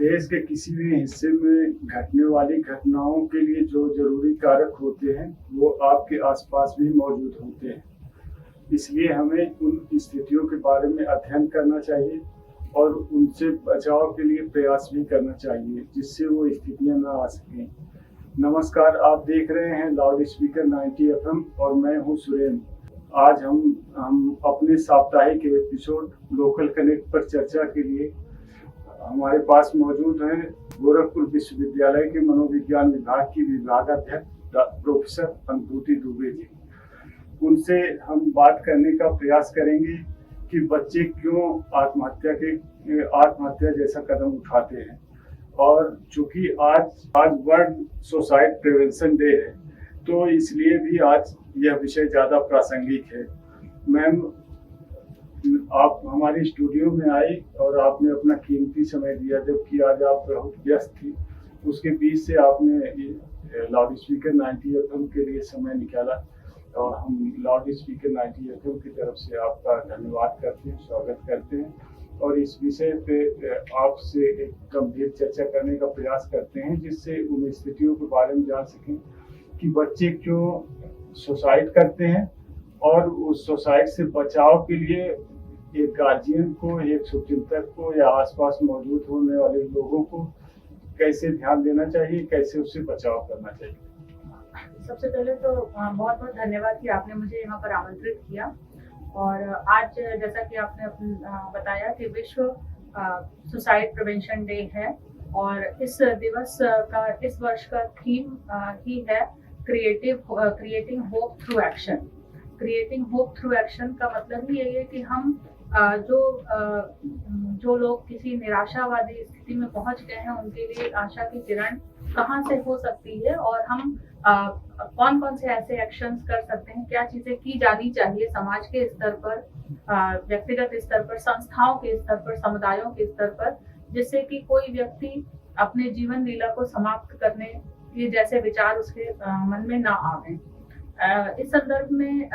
देश के किसी भी हिस्से में घटने वाली घटनाओं के लिए जो जरूरी कारक होते हैं वो आपके आसपास भी मौजूद होते हैं। इसलिए हमें उन स्थितियों के बारे में अध्ययन करना चाहिए और उनसे बचाव के लिए प्रयास भी करना चाहिए जिससे वो स्थितियां ना आ सकें। नमस्कार, आप देख रहे हैं लाउड स्पीकर 90 FM और मैं हूं सुरेंद्र। आज हम अपने साप्ताहिक एपिसोड लोकल कनेक्ट पर चर्चा के लिए हमारे पास मौजूद हैं गोरखपुर विश्वविद्यालय के मनोविज्ञान विभाग की विभागाध्यक्ष प्रोफेसर अनुभूति दुबे जी। उनसे हम बात करने का प्रयास करेंगे कि बच्चे क्यों आत्महत्या जैसा कदम उठाते हैं। और चूंकि आज वर्ल्ड सुसाइड प्रिवेंशन डे है तो इसलिए भी आज यह विषय ज्यादा प्रासंगिक है। मैम, आप हमारे स्टूडियो में आई और आपने अपना कीमती समय दिया, जबकि आज आप बहुत व्यस्त थी। उसके बीच से आपने लाउड स्पीकर 90 FM के लिए समय निकाला और हम लाउड स्पीकर 90 FM की तरफ से आपका धन्यवाद करते हैं, स्वागत करते हैं और इस विषय पे आपसे एक गंभीर चर्चा करने का प्रयास करते हैं जिससे उन स्थितियों के बारे में जान सकें कि बच्चे क्यों सुसाइड करते हैं और उस सुसाइड से बचाव के लिए एक गार्जियन को, एक शुभचिंतक को या आसपास मौजूद होने वाले लोगों को कैसे ध्यान देना चाहिए, कैसे उससे बचाव करना चाहिए। सबसे पहले तो बहुत बहुत धन्यवाद कि आपने मुझे यहाँ पर आमंत्रित किया। और आज जैसा कि आपने बताया कि विश्व सुसाइड प्रिवेंशन डे है और इस दिवस का, इस वर्ष का थीम ही है creating hope through action. Creating hope through action का मतलब ही यही है कि हम जो लोग किसी निराशावादी स्थिति में पहुंच गए हैं उनके लिए आशा की किरण कहाँ से हो सकती है और हम कौन कौन से ऐसे एक्शंस कर सकते हैं, क्या चीजें की जानी चाहिए समाज के स्तर पर, व्यक्तिगत स्तर पर, संस्थाओं के स्तर पर, समुदायों के स्तर पर, जिससे कि कोई व्यक्ति अपने जीवन लीला को समाप्त करने के जैसे विचार उसके मन में ना आवे। इस संदर्भ में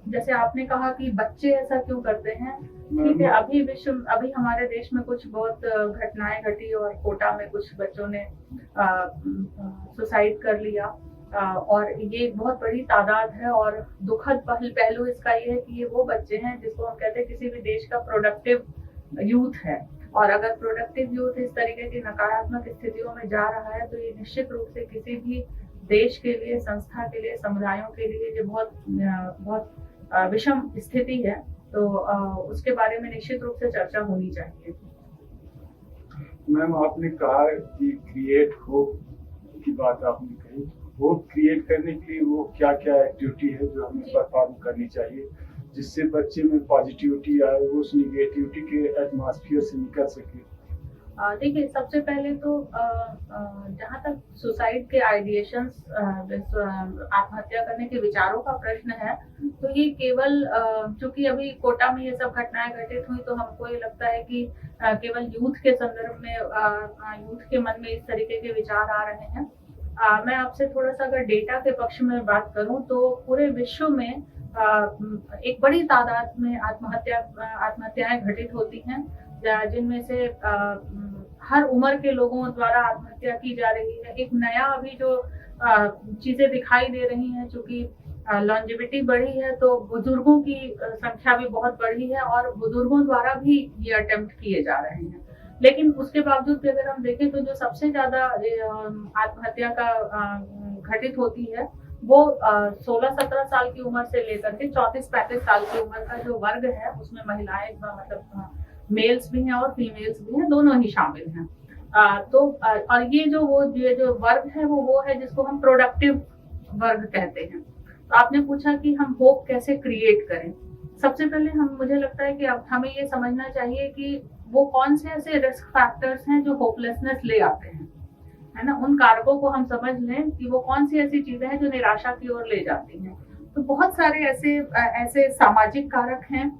जैसे आपने कहा कि बच्चे ऐसा क्यों करते हैं, ठीक है, अभी हमारे देश में कुछ बहुत घटनाएं घटी और कोटा में कुछ बच्चों ने सुसाइड कर लिया और ये बहुत बड़ी तादाद है और दुखद पहलू इसका ये है कि ये वो बच्चे हैं जिसको हम कहते हैं किसी भी देश का प्रोडक्टिव यूथ है। और अगर प्रोडक्टिव यूथ इस तरीके की नकारात्मक स्थितियों में जा रहा है तो ये निश्चित रूप से किसी भी देश के लिए, संस्था के लिए, समुदायों के लिए ये बहुत विषम स्थिति है। तो उसके बारे में निश्चित रूप से चर्चा होनी चाहिए। मैम, आपने कहा कि क्रिएट होप की बात आपने कही। होप क्रिएट करने के लिए वो क्या क्या एक्टिविटी है जो हमें परफॉर्म करनी चाहिए जिससे बच्चे में पॉजिटिविटी आए, वो उस निगेटिविटी के एटमॉस्फेयर से निकल सके। देखिए, सबसे पहले तो जहाँ तक सुसाइड के आइडिएशंस, आत्महत्या करने के विचारों का प्रश्न है, तो ये केवल चूंकि अभी कोटा में ये सब घटनाएं घटित हुई तो हमको ये लगता है कि केवल यूथ के संदर्भ में, यूथ के मन में इस तरीके के विचार आ रहे हैं। मैं आपसे थोड़ा सा अगर डेटा के पक्ष में बात करूं तो पूरे विश्व में एक बड़ी तादाद में आत्महत्याएं घटित होती हैं जिनमें से हर उम्र के लोगों द्वारा आत्महत्या की जा रही है। एक नया अभी जो चीजें दिखाई दे रही हैं, चूंकि लॉन्जेविटी बढ़ी है तो बुजुर्गों की संख्या भी बहुत बढ़ी है और बुजुर्गों द्वारा भी ये अटेम्प्ट किए जा रहे हैं। लेकिन उसके बावजूद भी अगर हम देखें तो जो सबसे ज्यादा आत्महत्या का घटित होती है वो 16-17 साल की उम्र से लेकर के 34-35 साल की उम्र का जो वर्ग है उसमें महिलाएं, मतलब मेल्स भी हैं और फीमेल्स भी हैं, दोनों ही शामिल हैं। और ये जो वर्ग है वो है जिसको हम प्रोडक्टिव वर्ग कहते हैं। तो आपने पूछा कि हम होप कैसे क्रिएट करें। सबसे पहले मुझे लगता है कि अब हमें ये समझना चाहिए कि वो कौन से ऐसे रिस्क फैक्टर्स हैं जो होपलेसनेस ले आते हैं, है ना। उन कारकों को हम समझ लें कि वो कौन सी ऐसी चीजें हैं जो निराशा की ओर ले जाती हैं। तो बहुत सारे ऐसे सामाजिक कारक हैं,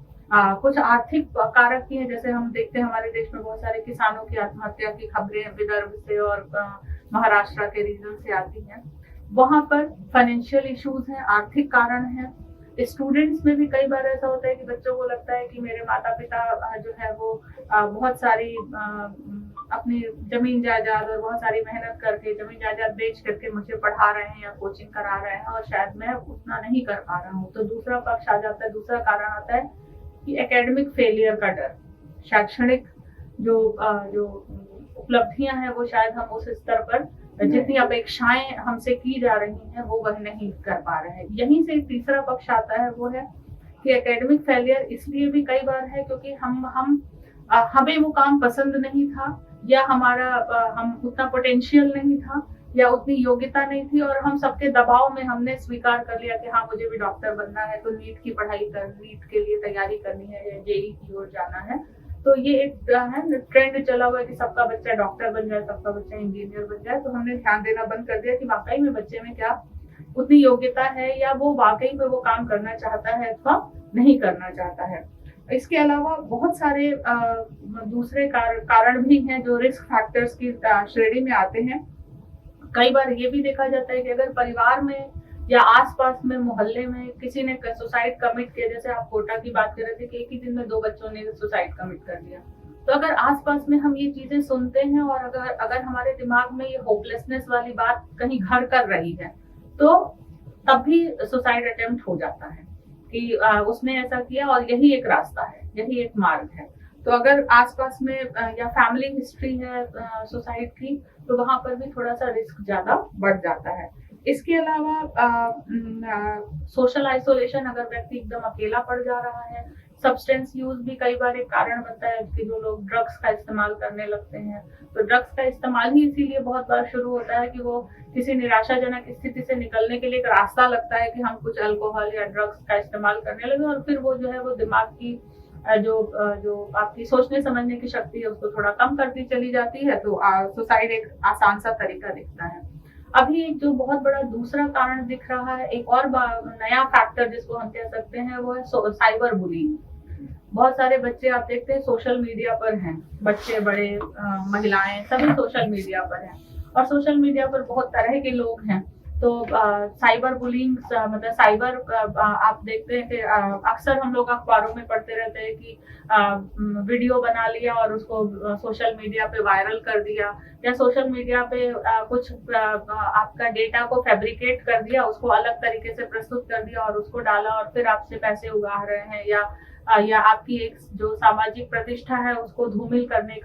कुछ आर्थिक कारक भी हैं। जैसे हम देखते हैं हमारे देश में बहुत सारे किसानों की आत्महत्या की खबरें विदर्भ से और महाराष्ट्र के रीजन से आती हैं। वहां पर फाइनेंशियल इश्यूज हैं, आर्थिक कारण हैं। स्टूडेंट्स में भी कई बार ऐसा होता है कि बच्चों को लगता है कि मेरे माता पिता जो है वो बहुत सारी अपनी जमीन जायदाद और बहुत सारी मेहनत करके जमीन जायदाद बेच करके मुझे पढ़ा रहे हैं या कोचिंग करा रहे हैं और शायद मैं उतना नहीं कर पा रहा हूँ। तो दूसरा पक्ष आ जाता है, दूसरा कारण आता है कि एकेडमिक फेलियर का डर। शैक्षणिक जो उपलब्धियां हैं वो शायद हम उस स्तर पर जितनी अपेक्षाएं हमसे की जा रही हैं वो वह नहीं कर पा रहे हैं। यहीं से तीसरा पक्ष आता है, वो है कि एकेडमिक फेलियर इसलिए भी कई बार है क्योंकि हमें वो काम पसंद नहीं था, या हम उतना पोटेंशियल नहीं था, या उतनी योग्यता नहीं थी, और हम सबके दबाव में हमने स्वीकार कर लिया कि हाँ मुझे भी डॉक्टर बनना है, तो नीट के लिए तैयारी करनी है या जेई की ओर जाना है। तो ये एक है ट्रेंड चला हुआ है कि सबका बच्चा डॉक्टर बन जाए, सबका बच्चा इंजीनियर बन जाए। तो हमने ध्यान देना बंद कर दिया कि वाकई में बच्चे में क्या उतनी योग्यता है, या वो वाकई में वो काम करना चाहता है अथवा नहीं करना चाहता है। इसके अलावा बहुत सारे दूसरे कारण भी हैं जो रिस्क फैक्टर्स की श्रेणी में आते हैं। कई बार ये भी देखा जाता है कि अगर परिवार में या आसपास में मोहल्ले में किसी ने सुसाइड कमिट किया, जैसे आप कोटा की बात कर रहे थे कि एक ही दिन में 2 बच्चों ने सुसाइड कमिट कर दिया, तो अगर आसपास में हम ये चीजें सुनते हैं और अगर हमारे दिमाग में ये होपलेसनेस वाली बात कहीं घर कर रही है, तो तब भी सुसाइड अटेम्प्ट हो जाता है कि उसने ऐसा किया और यही एक रास्ता है, यही एक मार्ग है। तो अगर आसपास में या फैमिली हिस्ट्री है सुसाइड की, तो वहां पर भी थोड़ा सा रिस्क ज्यादा बढ़ जाता है। इसके अलावा सोशल आइसोलेशन, अगर व्यक्ति एकदम अकेला पड़ जा रहा है। सब्सटेंस यूज भी कई बार एक कारण बनता है कि जो लोग ड्रग्स का इस्तेमाल करने लगते हैं, तो ड्रग्स का इस्तेमाल ही इसीलिए बहुत बार शुरू होता है कि वो किसी निराशाजनक स्थिति से निकलने के लिए एक रास्ता लगता है कि हम कुछ अल्कोहल या ड्रग्स का इस्तेमाल करने लगे, और फिर वो जो है वो दिमाग की जो आपकी सोचने समझने की शक्ति है उसको थोड़ा कम करती चली जाती है। तो सुसाइड एक आसान सा तरीका दिखता है। अभी एक जो बहुत बड़ा दूसरा कारण दिख रहा है, एक और नया फैक्टर जिसको हम कह सकते हैं, वो है साइबर बुलिंग। बहुत सारे बच्चे आप देखते हैं सोशल मीडिया पर हैं, बच्चे बड़े महिलाएं सभी सोशल मीडिया पर हैं, और सोशल मीडिया पर बहुत तरह के लोग हैं। तो साइबर बुलिंग मतलब साइबर आप देखते हैं कि अक्सर हम लोग अखबारों में पढ़ते रहते हैं कि वीडियो बना लिया और उसको सोशल मीडिया पे वायरल कर दिया, या सोशल मीडिया पे कुछ आपका डेटा को फैब्रिकेट कर दिया, उसको अलग तरीके से प्रस्तुत कर दिया और उसको डाला और फिर आपसे पैसे उगा रहे हैं, या आपकी एक जो सामाजिक प्रतिष्ठा है उसको धूमिल करने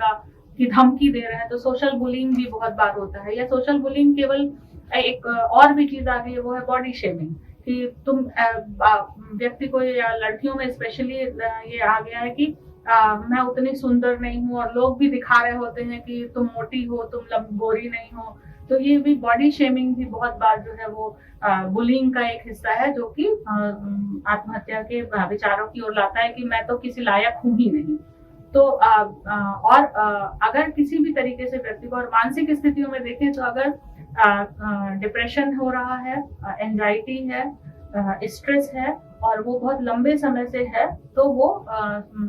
की धमकी दे रहे हैं। तो सोशल बुलिंग भी बहुत बार होता है। या सोशल बुलिंग केवल एक और भी चीज आ गई है, वो है बॉडी शेमिंग, कि तुम व्यक्ति को, या लड़कियों में स्पेशली ये आ गया है कि मैं उतनी सुंदर नहीं हूँ, और लोग भी दिखा रहे होते हैं कि तुम मोटी हो, तुम गोरी नहीं हो। तो ये भी बॉडी शेमिंग भी बहुत बार जो है वो बुलिंग का एक हिस्सा है, जो कि आत्महत्या के विचारों की ओर लाता है कि मैं तो किसी लायक हूँ ही नहीं। तो अगर किसी भी तरीके से व्यक्ति को, और मानसिक स्थितियों में देखें तो अगर डिप्रेशन हो रहा है, एंजाइटी है, स्ट्रेस है, और वो बहुत लंबे समय से है, तो वो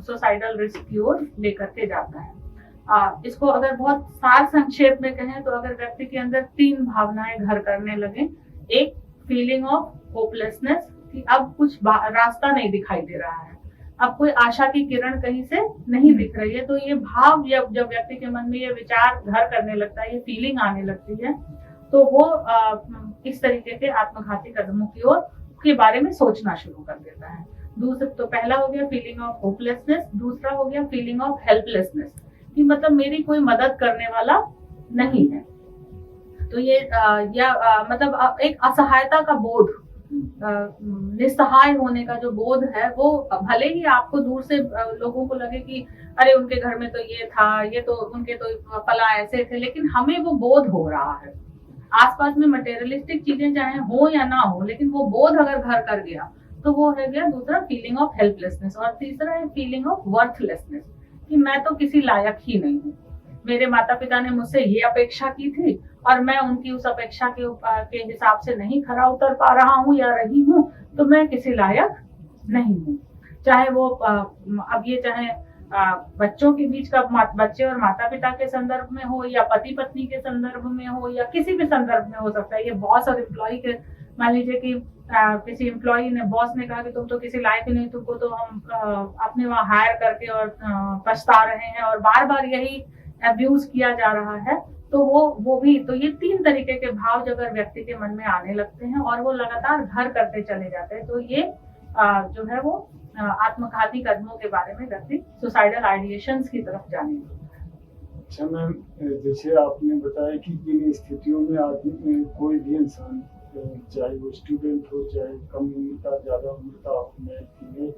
सुसाइडल रिस्क की ओर लेकर के जाता है। इसको अगर बहुत सार संक्षेप में कहें तो अगर व्यक्ति के अंदर 3 भावनाएं घर करने लगे, एक फीलिंग ऑफ होपलेसनेस कि अब कुछ रास्ता नहीं दिखाई दे रहा है, अब कोई आशा की किरण कहीं से नहीं दिख रही है, तो ये भाव जब व्यक्ति के मन में ये विचार घर करने लगता है, ये फीलिंग आने लगती है, तो वो इस तरीके के आत्मघाती कदमों की ओर के बारे में सोचना शुरू कर देता है। दूसरा तो पहला हो गया फीलिंग ऑफ होपलेसनेस, दूसरा हो गया फीलिंग ऑफ हेल्पलेसनेस, कि मतलब मेरी कोई मदद करने वाला नहीं है। तो ये मतलब एक असहायता का बोध, निस्सहाय होने का जो बोध है, वो भले ही आपको दूर से लोगों को लगे कि अरे उनके घर में तो ये था, ये तो उनके तो फला ऐसे थे, लेकिन हमें वो बोध हो रहा है। आसपास में मटेरियलिस्टिक चीजें चाहे हो या ना हो, लेकिन वो बोध अगर घर कर गया तो वो है गया दूसरा फीलिंग ऑफ हेल्पलेसनेस। और तीसरा है फीलिंग ऑफ वर्थलेसनेस, कि मैं तो किसी लायक ही नहीं हूँ, मेरे माता पिता ने मुझसे ये अपेक्षा की थी और मैं उनकी उस अपेक्षा के हिसाब से नहीं खरा उतर पा रहा हूँ या रही हूँ, तो मैं किसी लायक नहीं हूँ। चाहे वो अब ये चाहे बच्चों के बीच का बच्चे और माता पिता के संदर्भ में हो, या पति पत्नी के संदर्भ में हो, या किसी भी संदर्भ में हो सकता है। ये बॉस और एम्प्लॉय के, मान लीजिए कि किसी एम्प्लॉय ने, बॉस ने कहा कि तुम तो किसी लायक ही नहीं, तुमको तो हम अपने वहाँ हायर करके और पछता रहे हैं, और बार बार यही अब्यूज किया जा रहा है, तो वो भी, तो ये 3 तरीके के भाव जब अगर व्यक्ति के मन में आने लगते हैं और वो लगातार घर करते चले जाते हैं, तो ये जो है वो आत्मघाती कदमों के बारे में व्यक्ति सुसाइडल आइडिएशंस की तरफ जाने लगता है। अच्छा मैम, जैसे आपने बताया कि इन स्थितियों में आदमी कोई भी इंसान, चाहे वो स्टूडेंट हो, चाहे कम उम्र का, ज़्यादा उम्र का हो, मेल फीमेल,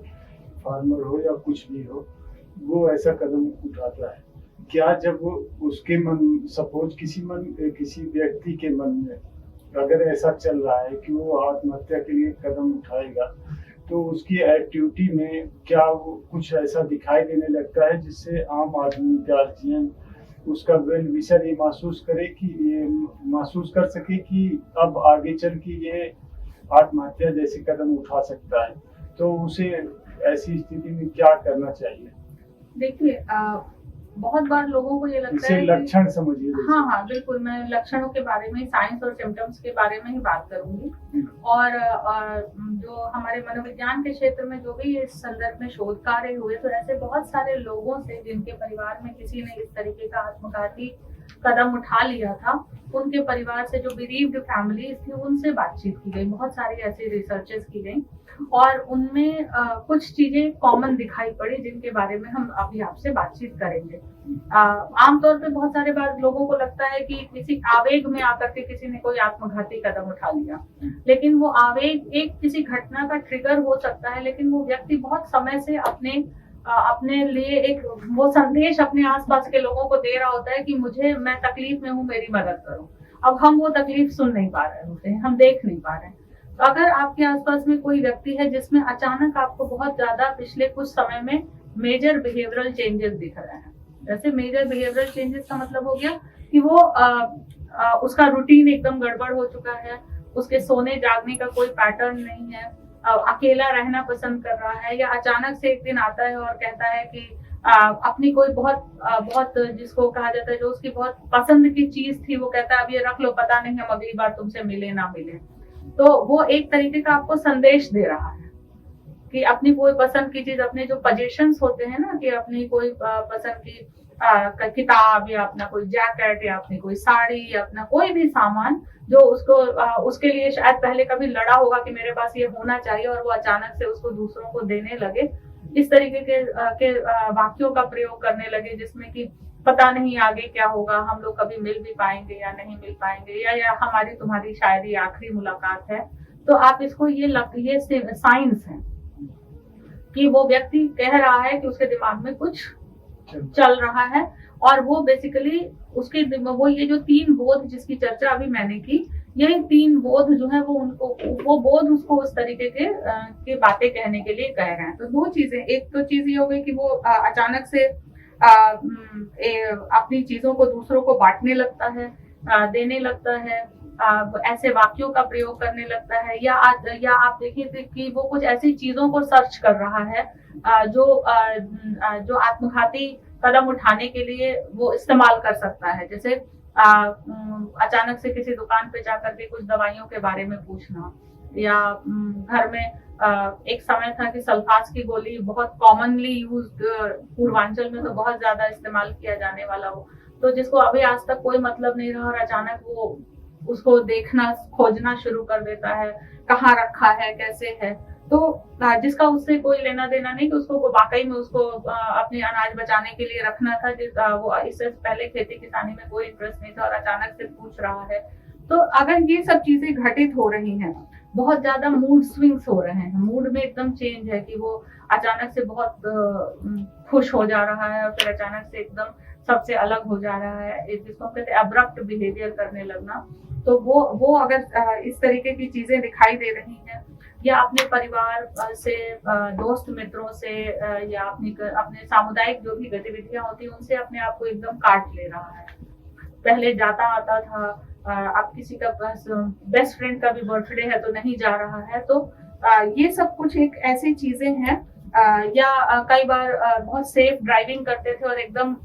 फार्मर हो या कुछ भी हो, वो ऐसा कदम उठाता है। क्या जब वो उसके मन, सपोज किसी व्यक्ति के मन में अगर ऐसा चल रहा है कि वो आत्महत्या के लिए कदम उठाएगा, तो उसकी एक्टिविटी में क्या वो कुछ ऐसा दिखाई देने लगता है जिससे आम आदमी, गार्जियन उसका वेल विशर ये महसूस कर सके कि अब आगे चल के ये आत्महत्या जैसे कदम उठा सकता है, तो उसे ऐसी स्थिति में क्या करना चाहिए? देखिए, बहुत बार लोगों को ये लगता है लक्षण समझिए। हाँ, बिल्कुल, मैं लक्षणों के बारे में, साइंस और सिम्टम्स के बारे में ही बात करूंगी। और जो हमारे मनोविज्ञान के क्षेत्र में जो भी इस संदर्भ में शोध कार्य हुए, तो ऐसे बहुत सारे लोगों से जिनके परिवार में किसी ने इस तरीके का आत्मघाती कदम उठा लिया था, उनके परिवार से जो बिरीव्ड फैमिलीज थी, उनसे बातचीत की गई, बहुत सारी ऐसी रिसर्चेस की गई और उनमें कुछ चीजें कॉमन दिखाई पड़ी जिनके बारे में हम अभी आपसे बातचीत करेंगे। आमतौर पे बहुत सारे बार लोगों को लगता है कि किसी आवेग में आकर के किसी ने कोई आत्मघाती कदम उठा लिया, लेकिन वो आवेग एक किसी घटना का ट्रिगर हो सकता है, लेकिन वो व्यक्ति बहुत समय से अपने लिए एक वो संदेश अपने आसपास के लोगों को दे रहा होता है कि मैं तकलीफ में हूँ, मेरी मदद करो। अब हम वो तकलीफ सुन नहीं पा रहे होते हैं, हम देख नहीं पा रहे हैं। तो अगर आपके आसपास में कोई व्यक्ति है जिसमें अचानक आपको बहुत ज्यादा पिछले कुछ समय में मेजर बिहेवियरल चेंजेस दिख रहे हैं, जैसे मेजर बिहेवियरल चेंजेस का मतलब हो गया कि वो उसका रूटीन एकदम गड़बड़ हो चुका है, उसके सोने जागने का कोई पैटर्न नहीं है, अकेला रहना पसंद कर रहा है, या अचानक से एक दिन आता है और कहता है कि अपनी कोई बहुत जिसको कहा जाता है जो उसकी बहुत पसंद की चीज थी, वो कहता है अब ये रख लो, पता नहीं हम अगली बार तुमसे मिले ना मिले। तो वो एक तरीके का आपको संदेश दे रहा है कि अपनी कोई पसंद की चीज, अपने जो पजेशंस होते हैं ना, कि अपनी कोई पसंद की किताब या अपना कोई जैकेट या अपनी कोई साड़ी या अपना कोई भी सामान जो उसके लिए शायद पहले कभी लड़ा होगा कि मेरे पास ये होना चाहिए, और वो अचानक से उसको दूसरों को देने लगे, इस तरीके के वाक्यों का प्रयोग करने लगे जिसमें कि पता नहीं आगे क्या होगा, हम लोग कभी मिल भी पाएंगे या नहीं मिल पाएंगे, या हमारी तुम्हारी शायद ये आखिरी मुलाकात है। तो आप इसको ये साइंस है कि वो व्यक्ति कह रहा है कि उसके दिमाग में कुछ चल रहा है, और वो बेसिकली वो ये जो 3 बोध जिसकी चर्चा अभी मैंने की, यही 3 बोध जो है वो बोध उसको उस तरीके के बातें कहने के लिए कह रहे हैं। तो 2 चीजें, एक तो चीज ये हो गई कि वो अचानक से अपनी चीजों को दूसरों को बांटने लगता है, देने लगता है, ऐसे वाक्यों का प्रयोग करने लगता है, या आप देखिए कि वो कुछ ऐसी चीजों को सर्च कर रहा है जो आत्मघाती कदम उठाने के लिए वो इस्तेमाल कर सकता है। जैसे अचानक से किसी दुकान पे जाकर के कुछ दवाइयों के बारे में पूछना, या घर में एक समय था कि सल्फास की गोली बहुत कॉमनली यूज्ड, पूर्वांचल में तो बहुत ज्यादा इस्तेमाल किया जाने वाला हो, तो जिसको अभी आज तक कोई मतलब नहीं रहा, और अचानक वो उसको देखना, खोजना शुरू कर देता है, कहाँ रखा है, कैसे है, तो जिसका उससे कोई लेना देना नहीं, कि उसको वाकई में उसको अपने अनाज बचाने के लिए रखना था, वो इससे पहले खेती किसानी में कोई इंटरेस्ट नहीं था, और अचानक से पूछ रहा है। तो अगर ये सब चीजें घटित हो रही हैं, बहुत ज्यादा मूड स्विंग्स हो रहे हैं, मूड में एकदम चेंज है कि वो अचानक से बहुत खुश हो जा रहा है और फिर अचानक से एकदम सबसे अलग हो जा रहा है, जिसको हम कहते हैं अब्रप्ट बिहेवियर करने लगना, तो वो अगर इस तरीके की चीजें दिखाई दे रही हैं, या अपने परिवार से, दोस्त मित्रों से, या अपने सामुदायिक जो भी गतिविधियां होती हैं उनसे अपने आप को एकदम काट ले रहा है। पहले जाता आता था, अब किसी का बेस्ट फ्रेंड का भी बर्थडे है तो नहीं जा रहा है। तो ये सब कुछ एक ऐसी चीजें हैं, या कई बार बहुत सेफ ड्राइविंग करते थे और एकदम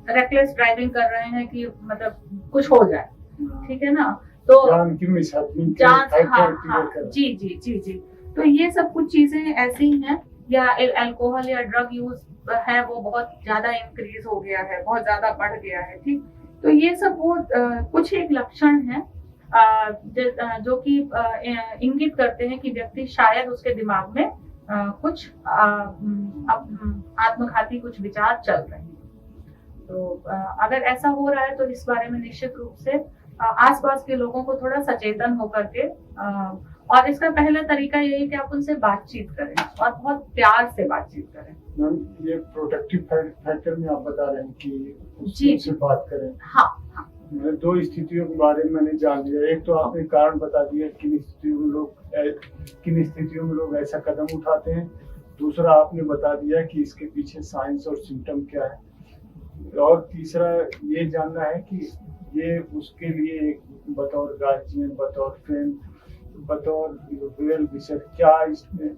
रेकलेस ड्राइविंग कर रहे हैं कि मतलब कुछ हो जाए, ठीक है ना, तो हाँ, जी। तो ये सब कुछ चीजें ऐसी हैं या अल्कोहल या ड्रग यूज है वो बहुत ज्यादा इंक्रीज हो गया है, बहुत ज्यादा बढ़ गया है। ठीक, तो ये सब वो कुछ एक लक्षण है जो कि इंगित करते हैं कि व्यक्ति शायद उसके दिमाग में कुछ आत्मघाती कुछ विचार चल रहे हैं। तो अगर ऐसा हो रहा है तो इस बारे में निश्चित रूप से आसपास के लोगों को थोड़ा सचेतन होकर के और इसका पहला तरीका यही है कि आप उनसे बातचीत करें और बहुत प्यार से बातचीत करें। मैम, ये प्रोटेक्टिव फैक्टर में आप बता रहे हैं कि जी उससे बात करें। हाँ हाँ। मैंने दो स्थितियों के बारे में मैंने जान लिया। एक तो आपने कारण बता दिया किन स्थितियों में लोग ऐसा कदम उठाते हैं। दूसरा आपने बता दिया कि इसके पीछे साइंस और सिम्टम क्या है। और तीसरा ये जानना है कि ये उसके लिए एक बतौर गार्जियन, बतौर फ्रेंड, बतौर वेल विशर क्या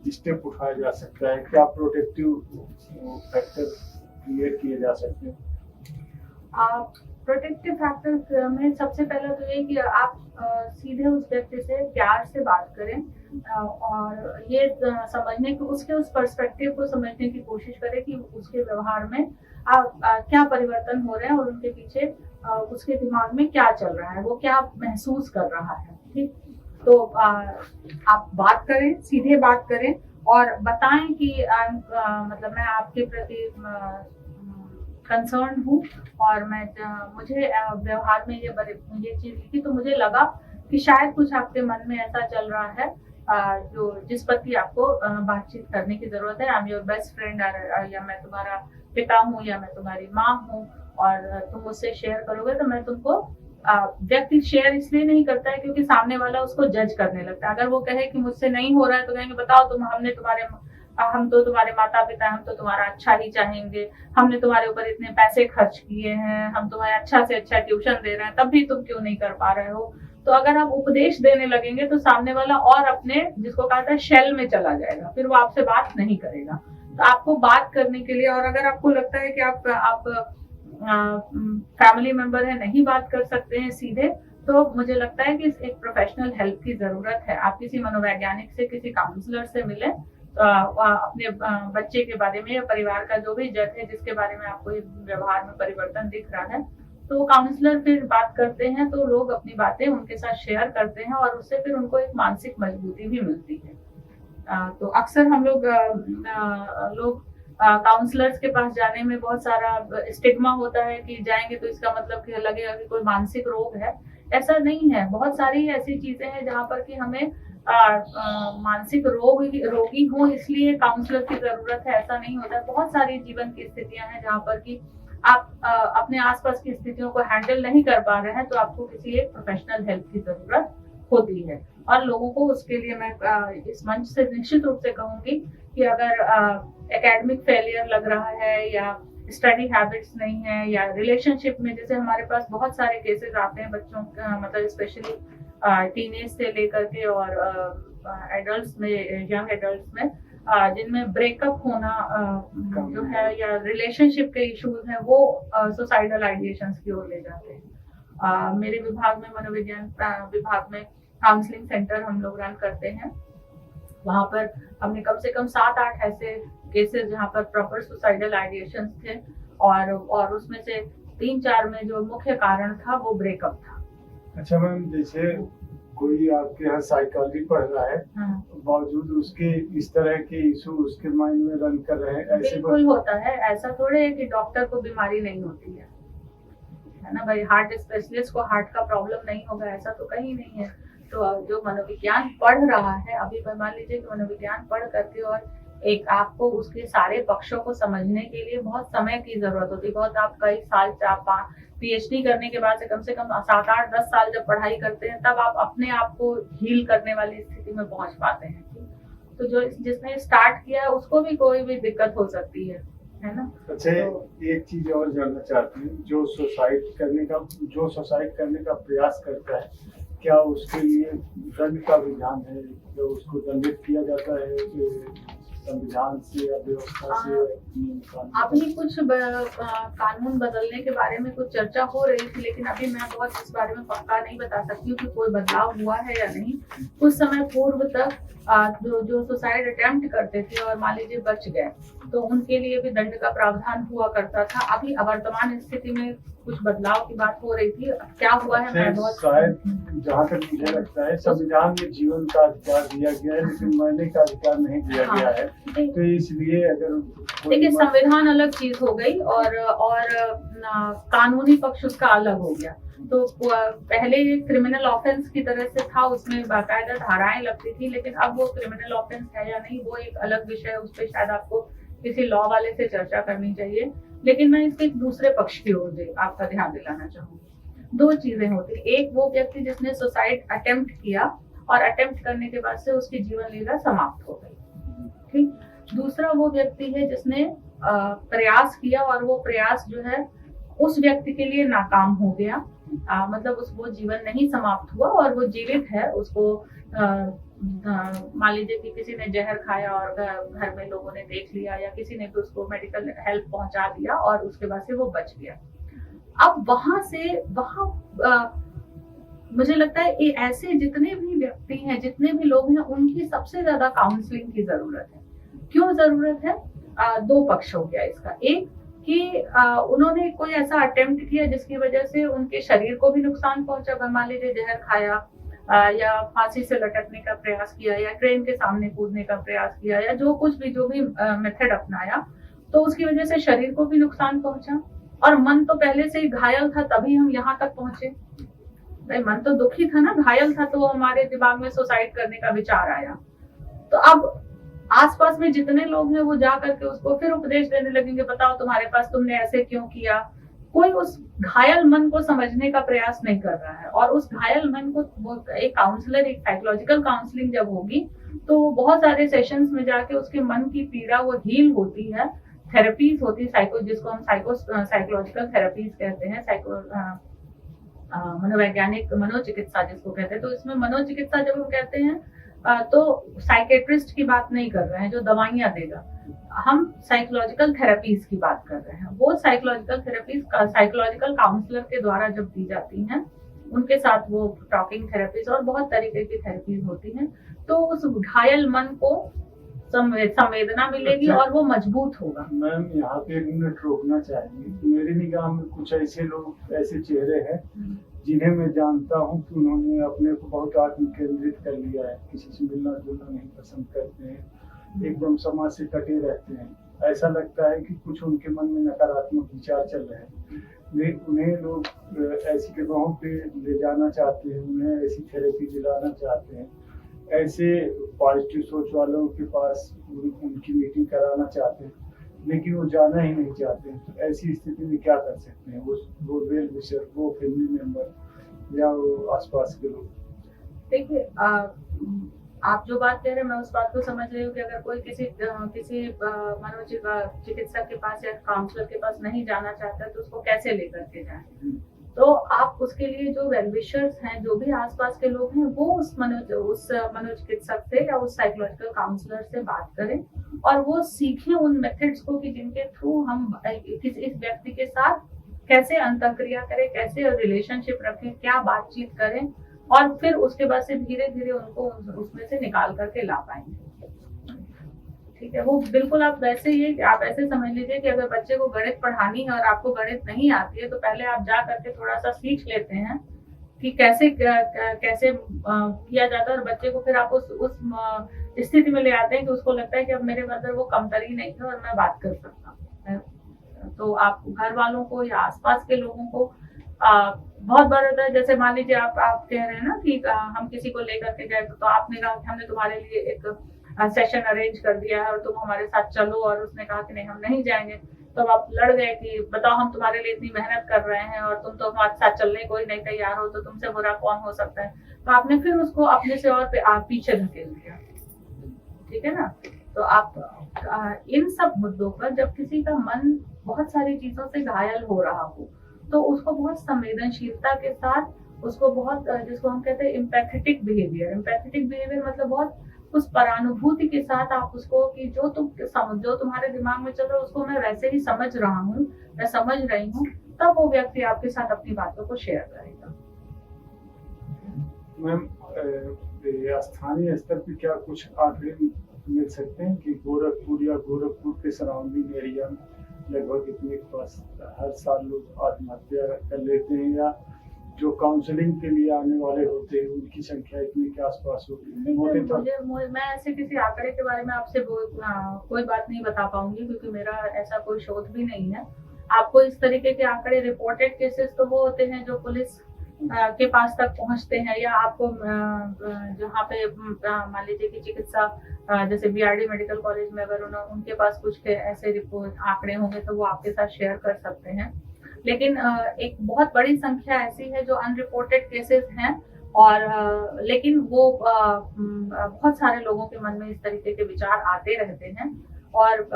स्टेप उठाया जा सकता है, क्या प्रोटेक्टिव फैक्टर क्रिएट किए जा सकते हैं। प्रोटेक्टिव फैक्टर में सबसे पहला तो ये कि आप सीधे उस व्यक्ति से प्यार से बात करें और ये समझने की उसके उस पर्सपेक्टिव को समझने की कोशिश करें कि उसके व्यवहार में क्या परिवर्तन हो रहे हैं और उनके पीछे उसके दिमाग में क्या चल रहा है, वो क्या महसूस कर रहा है। ठीक, तो आप बात करें, सीधे बात करें और बताएं कि मतलब मैं आपके प्रति कंसर्न हूँ और मुझे व्यवहार में ये चीज दिखी तो मुझे लगा कि शायद कुछ आपके मन में ऐसा चल रहा है जो जिस पर कि आपको बातचीत करने की जरूरत है। I am your best friend, या मैं तुम्हारा पिता हूँ या मैं तुम्हारी माँ हूँ और तुम मुझसे शेयर करोगे तो मैं तुमको व्यक्ति शेयर इसलिए नहीं करता है क्योंकि सामने वाला उसको जज करने लगता है। अगर वो कहे कि मुझसे नहीं हो रहा है तो कहेंगे बताओ हम तो तुम्हारे माता पिता, हम तो तुम्हारा अच्छा ही चाहेंगे, हमने तुम्हारे ऊपर इतने पैसे खर्च किए हैं, हम तुम्हें अच्छा से अच्छा ट्यूशन दे रहे हैं, तब भी तुम क्यों नहीं कर पा रहे हो। तो अगर आप उपदेश देने लगेंगे तो सामने वाला और अपने जिसको कहा था शेल में चला जाएगा, फिर वो आपसे बात नहीं करेगा। तो आपको बात करने के लिए, और अगर आपको लगता है कि आप फैमिली मेंबर है नहीं बात कर सकते हैं सीधे, तो मुझे लगता है कि एक प्रोफेशनल हेल्प की जरूरत है। आप किसी मनोवैज्ञानिक से, किसी काउंसलर से मिले अपने बच्चे के बारे में या परिवार का जो भी जज है जिसके बारे में आपको व्यवहार में परिवर्तन दिख रहा है, तो काउंसलर फिर बात करते हैं तो लोग अपनी बातें उनके साथ शेयर करते हैं और उससे फिर उनको एक मानसिक मजबूती भी मिलती है। तो अक्सर हम लोग काउंसलर्स के पास जाने में बहुत सारा स्टिग्मा होता है कि जाएंगे तो इसका मतलब कि लगेगा कि कोई मानसिक रोग है। ऐसा नहीं है, बहुत सारी ऐसी चीजें हैं जहाँ पर कि हमें मानसिक रोगी हो इसलिए काउंसलर की जरूरत है, ऐसा नहीं होता। बहुत सारी जीवन की स्थितियां हैं जहाँ पर कि आप अपने आसपास की स्थितियों को हैंडल नहीं कर पा रहे हैं तो आपको किसी एक प्रोफेशनल हेल्प की जरूरत होती है। और लोगों को उसके लिए मैं इस मंच से निश्चित रूप से कहूंगी कि अगर एकेडमिक फेलियर लग रहा है या स्टडी हैबिट्स नहीं है या रिलेशनशिप में, जैसे हमारे पास बहुत सारे केसेस आते हैं बच्चों मतलब स्पेशली टीनेज से लेकर के और एडल्ट्स में, यंग एडल्ट्स में, जिनमें ब्रेकअप होना जो है या रिलेशनशिप के इश्यूज हैं वो सुसाइडल आइडिएशंस की ओर ले जाते हैं। मेरे विभाग में, मनोविज्ञान विभाग में काउंसलिंग सेंटर हम लोग रन करते हैं। वहां पर हमने कम से कम 7-8 ऐसे केसेस जहाँ पर प्रॉपर सुसाइडल आइडिएशंस थे और उसमें से 3-4 में जो मुख्य कारण था वो ब्रेकअप था। अच्छा मैम, जैसे कोई आपके यहाँ साइकोलॉजी पढ़ रहा है, बावजूद उसके इस तरह के इशू उसके माइंड में रन कर रहे हैं, ऐसे बिल्कुल होता है। ऐसा थोड़े है कि डॉक्टर को बीमारी नहीं होती है ना भाई, हार्ट स्पेशलिस्ट को हार्ट का प्रॉब्लम नहीं होगा ऐसा तो कहीं नहीं है। तो जो मनोविज्ञान पढ़ रहा है, अभी मान लीजिए कि मनोविज्ञान पढ़ करके और एक आपको उसके सारे पक्षों को समझने के लिए बहुत समय की जरूरत होती है। बहुत आप कई साल, 4-5 पीएचडी करने के बाद से कम 7-8-10 साल जब पढ़ाई करते हैं तब आप अपने आप को हील करने वाली स्थिति में पहुंच पाते हैं। तो जो जिसने स्टार्ट किया है उसको भी कोई भी दिक्कत हो सकती है ना। अच्छा, एक चीज और जानना चाहती हूँ, जो सुसाइड करने का प्रयास करता है, क्या उसके लिए दंड का विधान है, जो उसको दंडित किया जाता है संविधान से या व्यवस्था से नियम कानून? अभी कुछ कानून बदलने के बारे में कुछ चर्चा हो रही थी, लेकिन अभी मैं बहुत इस बारे में पक्का नहीं बता सकती हूँ कि कोई बदलाव हुआ है या नहीं। कुछ समय पूर्व तक जो सुसाइड अटेम्प्ट करते थे और मान लीजिए बच गए, तो उनके लिए भी दंड का प्रावधान हुआ करता था। अभी वर्तमान स्थिति में कुछ बदलाव की बात हो रही थी, क्या हुआ है मैं बहुत शायद जहाँ तक मुझे लगता है संविधान में जीवन का अधिकार दिया गया है, लेकिन मरने का अधिकार नहीं दिया गया है। तो इसलिए अगर देखिए संविधान अलग चीज हो गई और कानूनी पक्ष उसका अलग हो गया। तो पहले क्रिमिनल ऑफेंस की तरह से था, उसमें बाकायदा धाराएं लगती थी, लेकिन अब वो क्रिमिनल ऑफेंस है या नहीं वो एक अलग विषय है, उस पर शायद आपको किसी लॉ वाले से चर्चा करनी चाहिए। लेकिन मैं इसके एक दूसरे पक्ष की ओर आपका ध्यान दिलाना चाहूंगी। दो चीजें होती, एक वो व्यक्ति जिसने सुसाइड अटेम्प्ट किया और अटेम्प्ट करने के बाद से उसकी जीवन लीला समाप्त हो गई, ठीक। दूसरा वो व्यक्ति है जिसने प्रयास किया और वो प्रयास जो है उस व्यक्ति के लिए नाकाम हो गया, मतलब वो जीवन नहीं समाप्त हुआ और वो जीवित है। उसको मान लीजिए कि किसी ने जहर खाया और घर में लोगों ने देख लिया, या किसी ने भी उसको मेडिकल हेल्प पहुंचा दिया और उसके बाद से वो बच गया। अब वहां मुझे लगता है ये ऐसे जितने भी व्यक्ति हैं, जितने भी लोग हैं, उनकी सबसे ज्यादा काउंसलिंग की जरूरत है। क्यों जरूरत है? दो पक्ष हो गया इसका। एक कि उन्होंने कोई ऐसा अटेम्प्ट किया जिसकी वजह से उनके शरीर को भी नुकसान पहुंचा, मान लीजिए जहर खाया या फांसी से लटकने का प्रयास किया या ट्रेन के सामने कूदने का प्रयास किया या जो भी मेथड अपनाया, तो उसकी वजह से शरीर को भी नुकसान पहुंचा और मन तो पहले से ही घायल था, तभी हम यहाँ तक पहुंचे। भाई मन तो दुखी था ना, घायल था, तो हमारे दिमाग में सुसाइड करने का विचार आया। तो अब आसपास में जितने लोग हैं वो जा करके उसको फिर उपदेश देने लगेंगे, बताओ तुम्हारे पास, तुमने ऐसे क्यों किया। कोई उस घायल मन को समझने का प्रयास नहीं कर रहा है। और उस घायल मन को एक काउंसलर, एक साइकोलॉजिकल काउंसलिंग जब होगी तो बहुत सारे सेशंस में जाके उसके मन की पीड़ा वो हील होती है। थेरेपीज होती है, जिसको हम साइकोलॉजिकल थेरेपीज कहते हैं, मनोवैज्ञानिक मनोचिकित्सा जिसको कहते हैं। तो इसमें मनोचिकित्सा जब हम कहते हैं तो साइकेट्रिस्ट की बात नहीं कर रहे हैं जो दवाइयां देगा, हम साइकोलॉजिकल थेरेपीज की बात कर रहे हैं। वो साइकोलॉजिकल थेरेपीज साइकोलॉजिकल काउंसलर के द्वारा जब दी जाती हैं, उनके साथ वो टॉकिंग थेरेपीज और बहुत तरीके की थेरेपीज होती हैं, तो उस घायल मन को संवेदना मिलेगी और वो मजबूत होगा। मैम यहाँ पे 1 मिनट रोकना चाहेंगे। मेरी निगाह में कुछ ऐसे लोग, ऐसे चेहरे हैं जिन्हें मैं जानता हूँ कि उन्होंने अपने को बहुत आत्म केंद्रित कर लिया है, किसी से मिलना जुलना नहीं पसंद करते हैं, एकदम समाज से कटे रहते हैं। ऐसा लगता है कि कुछ उनके मन में नकारात्मक विचार चल रहे हैं। उन्हें लोग ऐसी जगहों पे ले जाना चाहते हैं, उन्हें ऐसी थेरेपी दिलाना चाहते हैं, ऐसे पॉजिटिव सोच वालों के पास उनकी मीटिंग कराना चाहते हैं, लेकिन वो जाना ही नहीं चाहते हैं। तो ऐसी स्थिति में क्या कर सकते हैं वो वेल विशर, वो फैमिली मेंबर या वो आसपास के लोग? देखिए आप जो बात कह रहे हैं मैं उस बात को समझ रही हूँ कि अगर कोई किसी मनोचिकित्सक के पास या काउंसलर के पास नहीं जाना चाहता तो उसको कैसे लेकर के जाए। तो आप उसके लिए जो वेलविशर्स हैं, जो भी आसपास के लोग हैं, वो उस मनोचिकित्सक से या उस साइकोलॉजिकल काउंसलर से बात करें और वो सीखें उन मेथड्स को कि जिनके थ्रू हम इस व्यक्ति के साथ कैसे अंतःक्रिया करें, कैसे रिलेशनशिप रखें, क्या बातचीत करें, और फिर उसके बाद से धीरे धीरे उनको उसमें से निकाल करके ला पाएंगे। ठीक है, वो बिल्कुल आप वैसे ही आप ऐसे समझ लीजिए कि अगर बच्चे को गणित पढ़ानी है और आपको गणित नहीं आती है, तो पहले आप जा करके थोड़ा सा सीख लेते हैं कि कैसे किया जाता है, और बच्चे को फिर आप उस स्थिति में ले आते हैं कि उसको लगता है कि अब मेरे अंदर वो कमतरी नहीं है और मैं बात कर सकता हूँ। तो आप घर वालों को या आसपास के लोगों को बहुत बार होता है, जैसे मान लीजिए आप कह रहे हैं ना कि हम किसी को लेकर के गए तो आपने कहा कि हमने तुम्हारे लिए एक सेशन अरेंज कर दिया है और तुम हमारे साथ चलो, और उसने कहा कि नहीं हम नहीं जाएंगे। तो अब आप लड़ गए कि बताओ हम तुम्हारे लिए इतनी मेहनत कर रहे हैं और तुम तो हमारे साथ चलने को ही नहीं तैयार हो, तो तुमसे बुरा कौन हो सकता है। तो आपने फिर उसको अपने से और पीछे धकेल दिया। ठीक है ना। तो आप इन सब मुद्दों पर जब किसी का मन बहुत सारी चीजों से घायल हो रहा हो तो उसको बहुत संवेदनशीलता के साथ उसको बहुत, जिसको हम कहते हैं एम्पैथेटिक बिहेवियर मतलब बहुत उस परानुभूति के साथ आप उसको कि जो तुम्हारे दिमाग में चल रहा है उसको मैं वैसे ही समझ रहा हूँ, मैं समझ रही हूँ, तब वो व्यक्ति आपके साथ अपनी बातों को शेयर करेगा। मैम, स्थानीय स्तर पर क्या कुछ आंकड़े मिल सकते हैं कि गोरखपुर या गोरखपुर के सराउंडिंग एरिया में लगभग इतने पास हर साल लोग आत्महत्या कर लेते हैं, या जो काउंसलिंग के लिए आने वाले होते हैं उनकी संख्या इतने के आसपास होती है? मैं ऐसे किसी आंकड़े के बारे में आपसे कोई बात नहीं बता पाऊंगी, क्योंकि मेरा ऐसा कोई शोध भी नहीं है। आपको इस तरीके के आंकड़े, रिपोर्टेड केसेस तो वो होते हैं जो पुलिस के पास तक पहुंचते हैं, या आपको जहाँ पे मान लीजिए कि चिकित्सा जैसे बीआरडी मेडिकल कॉलेज में अगर उनके पास कुछ ऐसे रिपोर्ट आंकड़े होंगे तो वो आपके साथ शेयर कर सकते हैं। लेकिन एक बहुत बड़ी संख्या ऐसी है जो अनरिपोर्टेड केसेस हैं, और लेकिन वो बहुत सारे लोगों के मन में इस तरीके के विचार आते रहते हैं, और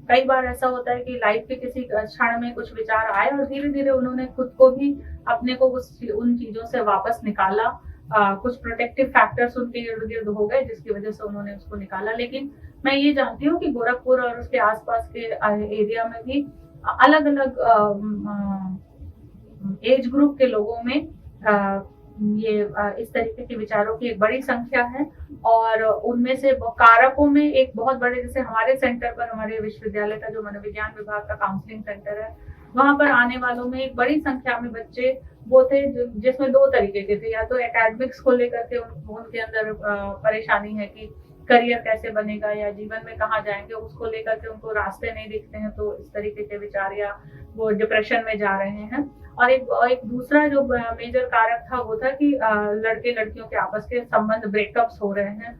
कई बार ऐसा होता है कि लाइफ के किसी क्षण में कुछ विचार आए और धीरे धीरे उन्होंने खुद को भी अपने को उन चीजों से वापस निकाला। कुछ प्रोटेक्टिव फैक्टर्स उनके इर्द गिर्द हो गए जिसकी वजह से उन्होंने उसको निकाला। लेकिन मैं ये जानती हूँ कि गोरखपुर और उसके आसपास के एरिया में भी अलग अलग एज ग्रुप के लोगों में इस तरीके के विचारों की एक बड़ी संख्या है, और उनमें से कारकों में एक बहुत बड़े, जैसे हमारे सेंटर पर, हमारे विश्वविद्यालय का जो मनोविज्ञान विभाग का काउंसलिंग सेंटर है, वहां पर आने वालों में एक बड़ी संख्या में बच्चे वो थे जिसमें दो तरीके के थे। या तो एकेडमिक्स को लेकर के उनके अंदर परेशानी है कि करियर कैसे बनेगा या जीवन में कहाँ जाएंगे, उसको लेकर के उनको रास्ते नहीं दिखते हैं, तो इस तरीके के विचार, या वो डिप्रेशन में जा रहे हैं। और एक दूसरा जो मेजर कारक था वो था कि लड़के लड़कियों के आपस के संबंध ब्रेकअप्स हो रहे हैं,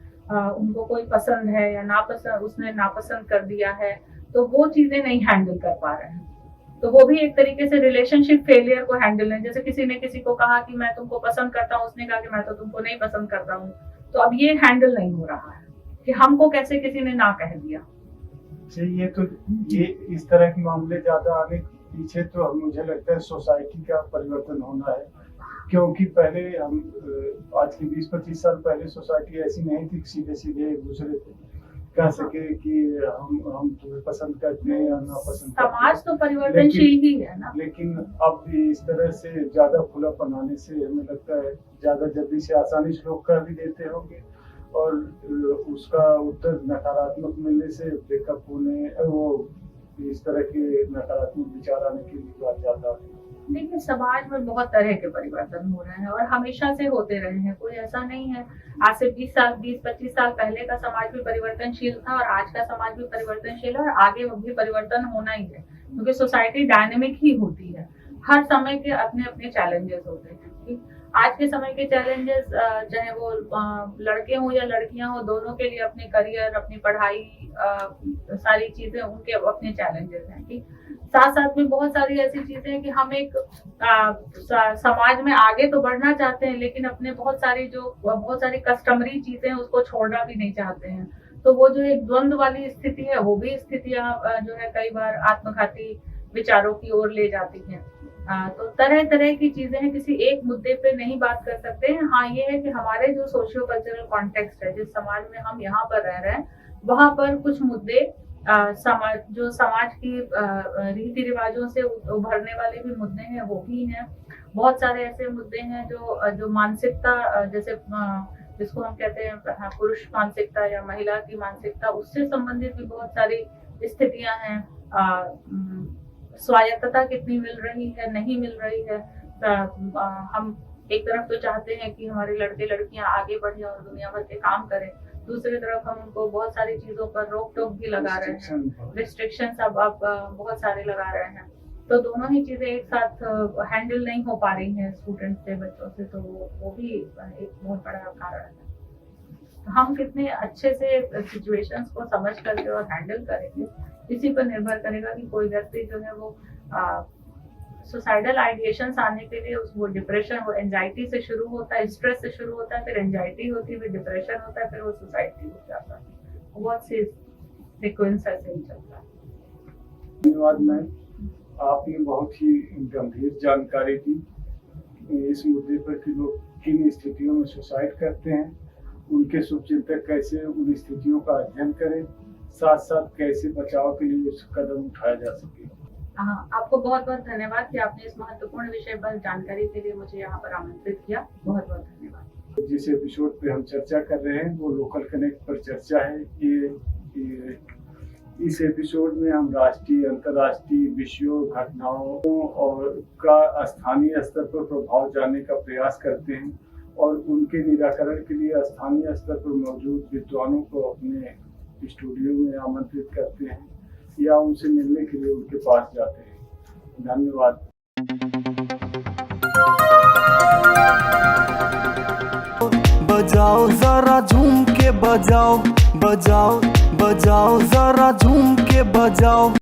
उनको कोई पसंद है या नापसंद, उसने नापसंद कर दिया है, तो वो चीजें नहीं हैंडल कर पा रहे हैं। तो वो भी एक तरीके से रिलेशनशिप फेलियर को हैंडल है। जैसे किसी ने किसी को कहा कि मैं तुमको पसंद करता हूँ, उसने कहा कि मैं तो तुमको नहीं पसंद करता हूँ, तो अब ये हैंडल नहीं हो रहा है कि हमको कैसे किसी ने ना कह दिया। ये इस तरह के मामले ज्यादा आने पीछे तो मुझे लगता है सोसाइटी का परिवर्तन होना है, क्योंकि पहले हम आज के 20-25 साल पहले सोसाइटी ऐसी नहीं थी, सीधे सीधे एक दूसरे को कह सके कि हम तुम्हें पसंद करते हैं या ना पसंद। समाज तो परिवर्तनशील ही है ना। लेकिन अब इस तरह से ज्यादा खुलापन आने से हमें लगता है ज्यादा जल्दी से आसानी से लोग कर भी देते होंगे, और उसका उत्तर नकारात्मक मिलने से ब्रेकअप होने, वो इस तरह के नकारात्मक विचार आने की बात ज्यादा है। देखिए, समाज में बहुत तरह के परिवर्तन हो रहे हैं और हमेशा से होते रहे हैं, कोई ऐसा नहीं है। आज से 20-25 साल पहले का समाज भी परिवर्तनशील था और आज का समाज भी परिवर्तनशील है, और आगे भी परिवर्तन होना ही है, क्योंकि सोसाइटी डायनेमिक ही होती है। हर समय के अपने अपने चैलेंजेस होते हैं। आज के समय के चैलेंजेस, चाहे वो लड़के हों या लड़कियां हों, दोनों के लिए अपने करियर, अपनी पढ़ाई, सारी चीजें उनके अपने चैलेंजेस हैं। कि साथ साथ में बहुत सारी ऐसी चीजें हैं कि हम एक समाज में आगे तो बढ़ना चाहते हैं, लेकिन अपने बहुत सारी कस्टमरी चीजें हैं उसको छोड़ना भी नहीं चाहते हैं। तो वो जो एक द्वंद्व वाली स्थिति है, वो भी स्थितियां जो है कई बार आत्मघाती विचारों की ओर ले जाती हैं। तो तरह तरह की चीजें हैं, किसी एक मुद्दे पे नहीं बात कर सकते हैं। हाँ, ये है कि हमारे जो सोशियो कल्चरल कॉन्टेक्स्ट है, जिस समाज में हम यहाँ पर रह रहे हैं, वहां पर कुछ मुद्दे समाज की रीति रिवाजों से उभरने वाले भी मुद्दे हैं, वो भी हैं। बहुत सारे ऐसे मुद्दे हैं जो मानसिकता, जैसे जिसको हम कहते हैं पुरुष मानसिकता या महिला की मानसिकता, उससे संबंधित भी बहुत सारी स्थितियां हैं। स्वायत्तता कितनी मिल रही है, नहीं मिल रही है। हम एक तरफ तो चाहते हैं कि हमारे लड़के लड़कियां आगे बढ़े और दुनिया भर के काम करें, दूसरी तरफ हम उनको बहुत सारी चीजों पर रोक टोक भी लगा रहे हैं, रिस्ट्रिक्शंस अब बहुत सारे लगा रहे हैं। तो दोनों ही चीजें एक साथ हैंडल नहीं हो पा रही हैं स्टूडेंट से, बच्चों से, तो वो भी एक बहुत बड़ा कारण है। हम कितने अच्छे से सिचुएशंस को समझ करके और हैंडल करेंगे, इसी पर निर्भर करेगा कि कोई व्यक्ति जो है वो सुसाइडल आइडिएशंस आने के लिए वो डिप्रेशन, वो एंजाइटी से शुरू होता है, स्ट्रेस से शुरू होता है, फिर एंजाइटी होती है, फिर डिप्रेशन होता है, फिर वो सुसाइड हो जाता है। बहुत सी सीक्वेंस ऐसे ही चलता है। धन्यवाद मैम, आपने बहुत ही गंभीर जानकारी दी इस मुद्दे पर कि लोग किन स्थितियों में सुसाइड करते हैं, उनके शुभचिंतक कैसे उन स्थितियों का अध्ययन करें, साथ साथ कैसे बचाव के लिए उस कदम उठाया जा सके। हाँ, आपको बहुत बहुत धन्यवाद कि आपने इस महत्वपूर्ण विषय पर जानकारी के लिए मुझे यहाँ पर आमंत्रित किया। बहुत बहुत धन्यवाद। जिस एपिसोड पे हम चर्चा कर रहे हैं वो लोकल कनेक्ट पर चर्चा है। ये इस एपिसोड में हम राष्ट्रीय, अंतर्राष्ट्रीय विषयों, घटनाओं और का स्थानीय स्तर पर प्रभाव जानने का प्रयास करते हैं और उनके निराकरण के लिए स्थानीय स्तर पर मौजूद विद्वानों को अपने स्टूडियो में आमंत्रित करते हैं या उनसे मिलने के लिए उनके पास जाते हैं। धन्यवाद। बजाओ जरा झूम के बजाओ, बजाओ बजाओ जरा झूम के बजाओ।